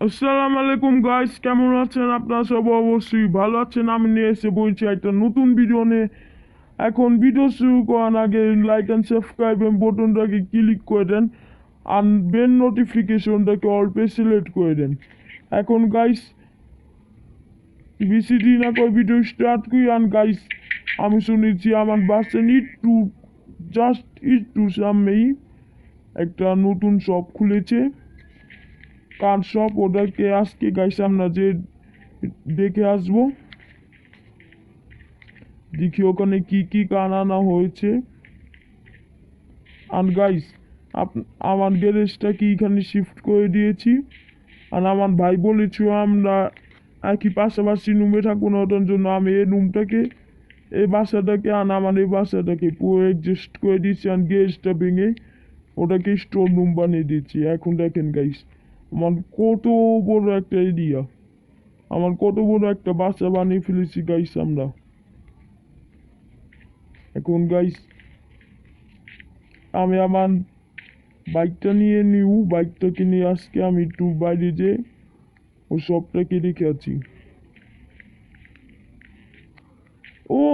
আসসালামু আলাইকুম গাইস, কেমন আছেন আপনারা? সব অবশ্যই ভালো আছেন। আমি নিয়ে এসে বলছি একটা নতুন ভিডিও নিয়ে। এখন ভিডিও শুরু করার আগে লাইক অ্যান্ড সাবস্ক্রাইব বাটনটাকে ক্লিক করে দেন আর বেল নোটিফিকেশনটাকে অল পে সিলেক্ট করে দেন। এখন গাইস বেশি দিন না করে ভিডিও স্টার্ট করি। আর গাইস আমি শুনেছি আমার বাসের একটু সামনেই একটা নতুন শপ খুলেছে, কার শপ ওটাকে আজকে গাইস আমরা যে দেখে আসবো, দেখি ওখানে কি কি কান আনা হয়েছে। আর গাইস আমার গ্যারেজটা কি এখানে শিফট করে দিয়েছি। আর আমার ভাই বলেছিল আমরা একই পাশাপাশি রুমে থাকবো না, ওটার জন্য আমি এই রুমটাকে এই বাসাটাকে আর আমার এই বাসাটাকে পুরো অ্যাডজাস্ট করে দিয়েছি আর গ্যারেজটা ভেঙে ওটাকে স্টোর রুম বানিয়ে দিয়েছি। এখন দেখেন গাইস আমার কত বড় একটা এরিয়া, আমার কত বড় একটা বাসা বানিয়ে ফেলেছি গাইস আমরা। এখন গাইস আমি আমার বাইকটা বাইকটাকে নিয়ে আজকে আমি একটু বাইরে যে ও সবটাকে রেখে আছি। ও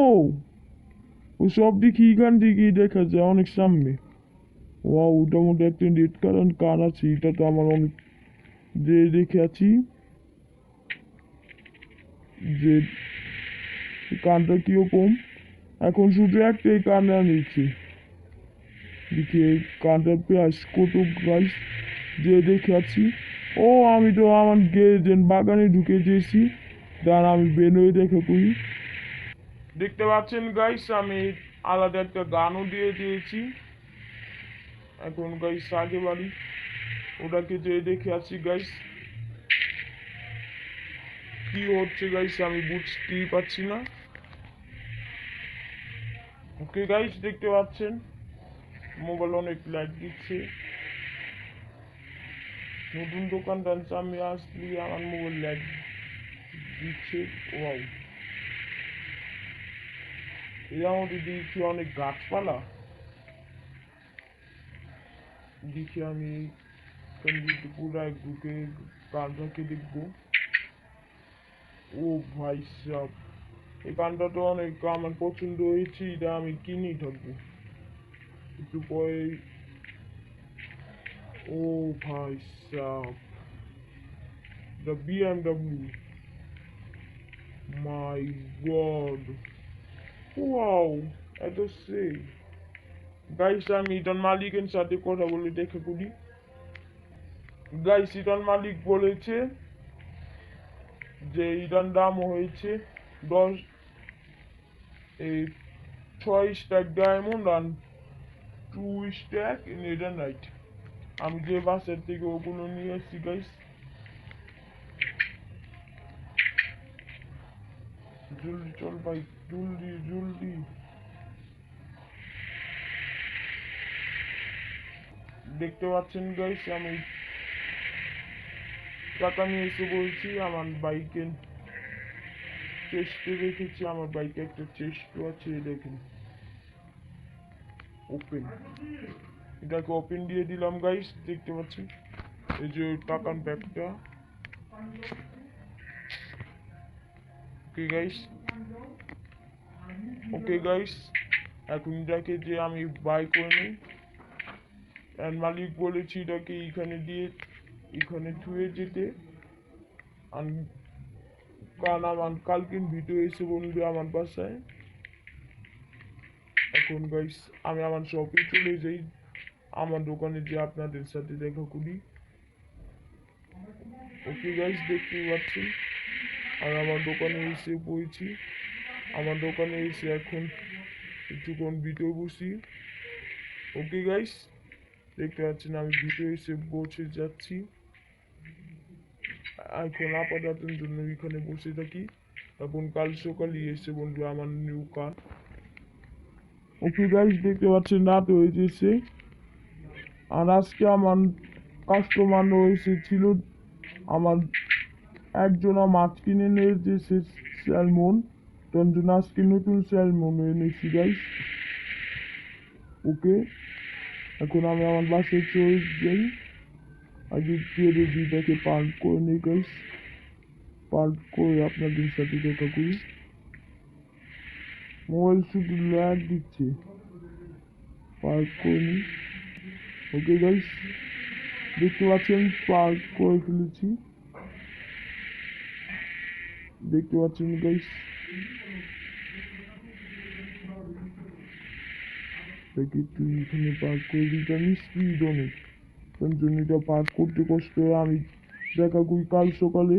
ও সব দেখি এখান থেকেই দেখা যায় অনেক সামনে। ওটার মধ্যে একটা রেড কালার কার আছে, এটা তো আমার অনেক যে রেখে আছি যে কানটা কিরকম। এখন শুধু একটাই কান আনিয়েছি, দেখি এই কানটার পেঁয়াজ কত গাইস যে দেখে আছি। আমি তো আমার বাগানে ঢুকে দিয়েছি, দাঁড়া আমি বেরোয় দেখে করি। দেখতে পাচ্ছেন গাইস আমি আলাদা একটা গানও দিয়ে দিয়েছি। এখন গাইস আগে বাড়ি ওটাকে যে দেখে আছি গাইস কি হচ্ছে গাইস আমি বুঝতেই পারছি না। ওকে গাইস দেখতে পাচ্ছেন মোবাইল অনেক লাইট দিচ্ছে। নতুন দোকানদার আমি আসলি আমার মোবাইল লাইট দিচ্ছে। ওয়াও, এর মধ্যে দিয়েছি অনেক গাছপালা। দেখি আমি পুরায় ঢুকে গানটাকে দেখবো। ও ভাই সাব, এই গানটা তো অনেক আমার পছন্দ হয়েছে, এটা আমি কিনেই থাকবো একটু পরে। ও ভাই sub, the BMW, my god, wow, এত সে গাইস আমি ইটার মালিকের সাথে কথা বলে দেখে করি। গাইস ইটার মালিক বলেছে যে ইটার দাম হয়েছে 10 এই 6 স্ট্যাক ডায়মন্ড আর 2 স্ট্যাক নেদারনাইট। আমি যে বাসের থেকে ওগুলো নিয়ে এসেছি গাইস। জলদি চল ভাই, জলদি জলদি। দেখতে পাচ্ছেন গাইস আমি টাকা নিয়ে এসে বলছি আমার বাইকের চেস্টে রেখেছি। আমার বাইকে একটা চেস্টও আছে, দেখেন ওপেন, এটাকে ওপেন দিয়ে দিলাম গাইস। দেখতে পাচ্ছেন এই যে টাকার ব্যাগটা। ওকে গাইস, ওকে গাইস এখন এটাকে যে আমি বাই করে নিই। আর মালিক বলেছি এটাকে এখানে দিয়ে এখানে ধুয়ে যেতে। কারণ আমার কালকে ভিডিও এসে বলবে আমার বাসায়। এখন গাইস আমি আমার শপে চলে যাই, আমার দোকানে যে আপনাদের সাথে দেখা করি। ওকে গাইস দেখতে পাচ্ছেন আর আমার দোকানে এসে পড়েছি। আমার দোকানে এসে এখন একটুক্ষণ ভিডিও বসি। ওকে গাইস দেখতে পাচ্ছেন আমি ভিডিও এসে বসে যাচ্ছি। এখন আপাততের জন্য এখানে বসে থাকি, তখন কাল সকালে এসে বলবে আমার নিউ কার। ওকে গাইস দেখতে পাচ্ছেন রাত হয়ে গেছে আর আজকে আমার কাস্টমার এসেছিল। আমার একজনা মাছ কিনে নিয়ে এসেছে স্যালমন, তার জন্য আজকে নতুন স্যালমন এনেছি গাইস। ওকে এখন আমি আমার বাসায় চলে যাই। আগে কেডিটাকে পার্ক করে নিই গাইস, পার্ক করে আপনাদের সাথে দেখা করি। মোবাইল শুধু ল্যাগ দিচ্ছে, পার্ক করে নিই। ওকে গাইস, দেখতে পাচ্ছেন পার্ক করে ফেলেছি, দেখতে পাচ্ছেন গাইস। দেখি তুই এখানে পার্ক করে দিতে, আমি স্পিড অনেক, তার জন্য এটা পার্ক করতে কষ্ট হয়। আমি দেখা করি কাল সকালে।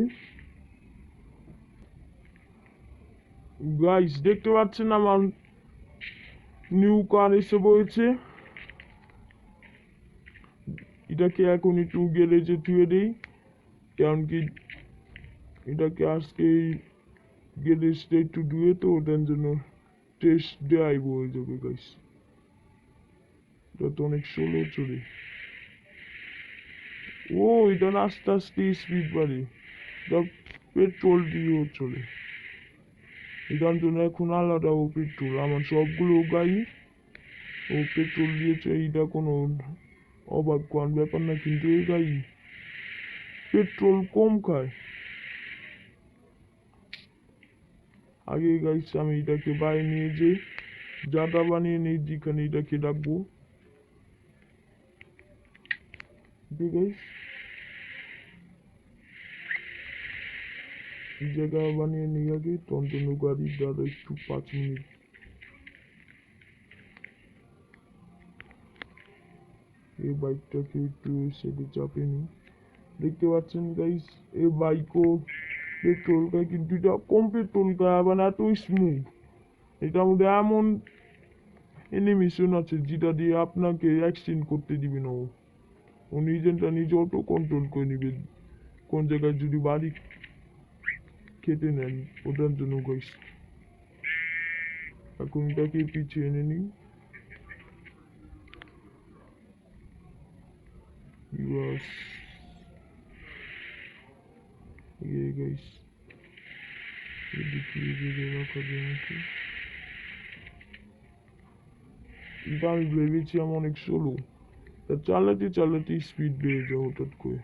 গাইস দেখতে পাচ্ছেন আমার নিউ কার এসে পড়েছে। এটাকে এখন একটু গ্যারেজে ধুয়ে দিই, কারণ কি এটাকে আজকে গ্যারেজটা একটু ধুয়ে তো ওটার জন্য টেস্ট দেওয়াই হয়ে যাবে গাইস। এটা তো অনেক স্লো চলে। ও এটা না আস্তে আস্তে স্পিড বাড়ে, এটা পেট্রোল দিয়েও চলে। এটার জন্য এখন আলাদা ও পেট্রোল, আমার সবগুলো গাড়ি ও পেট্রোল দিয়েছে। এইটা কোনো অবাক কোন ব্যাপার না, কিন্তু এই গাড়ি পেট্রোল কম খায়। আগে গাইস আমি এটাকে বাইরে নিয়ে যে জায়গা বানিয়ে নিই যেখানে এটাকে রাখবো। গাইস জায়গা বানিয়ে নিই আগে, টনটনু গাড়ির দ্বারা একটু 5 মিনিট। এই বাইকটাকে একটু সেটে চাপে নিই। দেখতে পাচ্ছেন গাইস এই বাইকও পেট্রোল খায়, কিন্তু এটা কম পেট্রোল খায়, আবার এত স্মুথ। এটার মধ্যে এমন এনিমেশন আছে যেটা দিয়ে আপনাকে অ্যাক্সিডেন্ট করতে দিবে না। ও নিজেরটা নিজে অটো কন্ট্রোল করে নিবে কোন জায়গায় যদি বাড়ি খেতে নেন, ওটার জন্য গাইস। এখন এটাকে পিছিয়ে এনে নিই। বাস গাইস, এদিকে রাখা যায় নাকি? এটা আমি ভেবেছি আমি অনেক স্লো, তা চালাতে চালাতে স্পিড বেড়ে যায় হঠাৎ করে।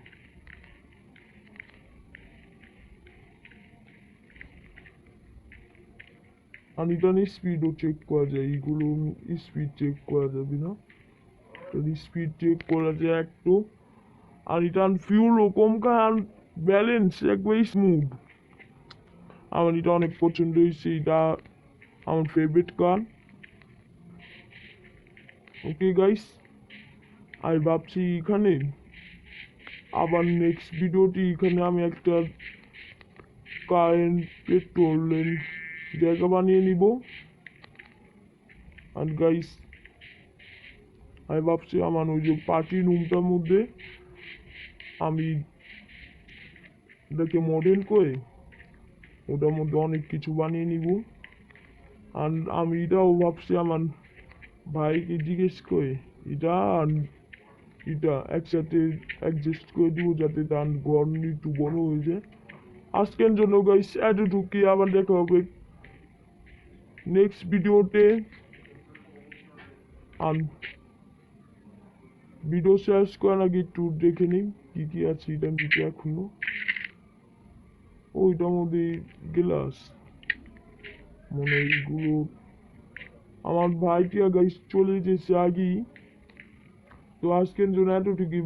আর এটা স্পিডও চেক করা যায়, এইগুলো স্পিড চেক করা যাবে না, স্পিড চেক করা যায় একটু। আর এটা ফিউলও কম খায়, আর ব্যালেন্স একবারে স্মুথ। আমার এটা অনেক পছন্দ হয়েছে, এটা আমার ফেভারিট কার। ওকে গাইস, আমি ভাবছি এখানে আবার নেক্সট ভিডিওটি এখানে আমি একটা কারেন্ট পেট্রোলের জায়গা বানিয়ে নিব। আর গাইস আমি ভাবছি আমার ওই যে পার্টি রুমটার মধ্যে আমি এটাকে মডেল করে ওটার মধ্যে অনেক কিছু বানিয়ে নিব। আর আমি এটাও ভাবছি আমার ভাইকে জিজ্ঞেস করে এটা আর এটা একসাথে অ্যাডজাস্ট করে দিব, যাতে তার ঘর একটু বড় হয়ে যায়। আজকের জন্য গাইস এতটুকু, আবার দেখা হবে নেক্সট ভিডিওতে। আর ভিডিও শেষ করার আগে একটু দেখে নিই কি কি আছে এটার দিকে এখনো। ওইটার মধ্যে গ্লাস, মনে হয় এইগুলো আমার ভাইটিয়া গাইস চলে যেছে আগেই। তো আজকের জন্য এতটুকুই।